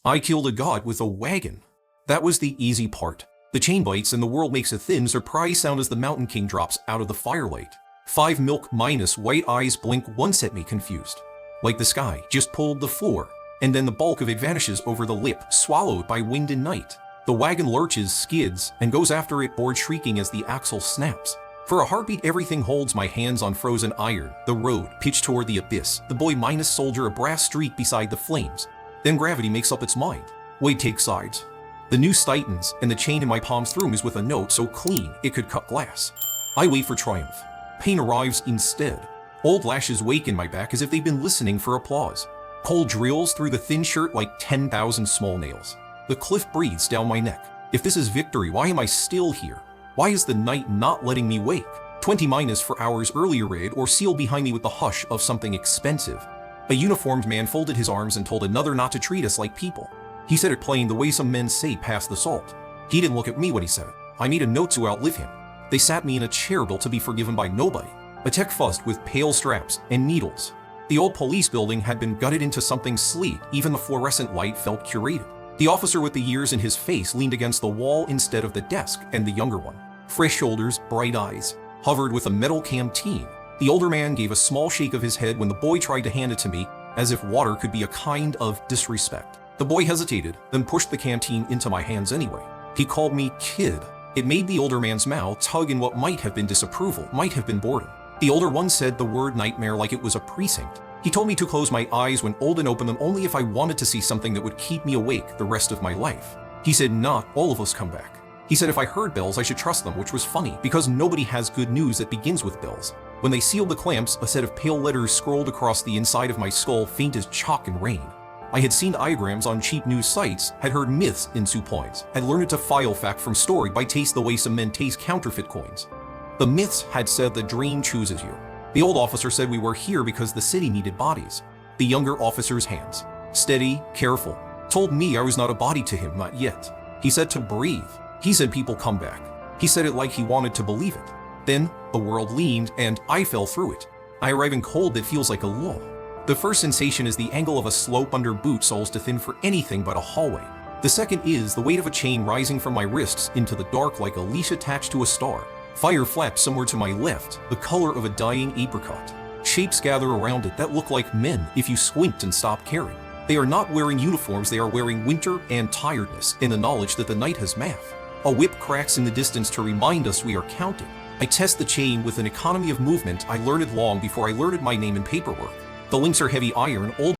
I killed a god with a wagon. That was the easy part. The chain bites and the world makes a thin surprise sound as the Mountain King drops out of the firelight. 5 milk minus white eyes blink once at me confused. Like the sky just pulled the floor, and then the bulk of it vanishes over the lip, swallowed by wind and night. The wagon lurches, skids, and goes after it, bored shrieking as the axle snaps. For a heartbeat, everything holds my hands on frozen iron. The road, pitched toward the abyss. The boy minus soldier, a brass streak beside the flames. Then gravity makes up its mind. Weight takes sides. The noose tightens, and the chain in my palms through is with a note so clean it could cut glass. I wait for triumph. Pain arrives instead. Old lashes wake in my back as if they've been listening for applause. Cold drills through the thin shirt like 10,000 small nails. The cliff breathes down my neck. If this is victory, why am I still here? Why is the night not letting me wake? 20 minus for hours earlier read or sealed behind me with the hush of something expensive. A uniformed man folded his arms and told another not to treat us like people. He said it plain, the way some men say past the salt. He didn't look at me when he said it. I made a note to outlive him. They sat me in a chair built to be forgiven by nobody. A tech fussed with pale straps and needles. The old police building had been gutted into something sleek. Even the fluorescent light felt curated. The officer with the years in his face leaned against the wall instead of the desk, and the younger one, fresh shoulders, bright eyes, hovered with a metal canteen. The older man gave a small shake of his head when the boy tried to hand it to me, as if water could be a kind of disrespect. The boy hesitated, then pushed the canteen into my hands anyway. He called me kid. It made the older man's mouth tug in what might have been disapproval, might have been boredom. The older one said the word nightmare like it was a precinct. He told me to close my eyes when old and open them only if I wanted to see something that would keep me awake the rest of my life. He said not all of us come back. He said if I heard bells I should trust them, which was funny because nobody has good news that begins with bells. When they sealed the clamps, a set of pale letters scrolled across the inside of my skull, faint as chalk and rain. I had seen diagrams on cheap news sites, had heard myths in soup points, had learned to file fact from story by taste the way some men taste counterfeit coins. The myths had said the dream chooses you. The old officer said we were here because the city needed bodies. The younger officer's hands, steady, careful, told me I was not a body to him, not yet. He said to breathe. He said people come back. He said it like he wanted to believe it. Then the world leaned and I fell through it. I arrive in cold that feels like a lull. The first sensation is the angle of a slope under boot soles too thin for anything but a hallway. The second is the weight of a chain rising from my wrists into the dark like a leash attached to a star. Fire flaps somewhere to my left, the color of a dying apricot. Shapes gather around it that look like men if you squint and stop caring. They are not wearing uniforms, they are wearing winter and tiredness and the knowledge that the night has math. A whip cracks in the distance to remind us we are counting. I test the chain with an economy of movement I learned long before I learned my name in paperwork. The links are heavy iron, old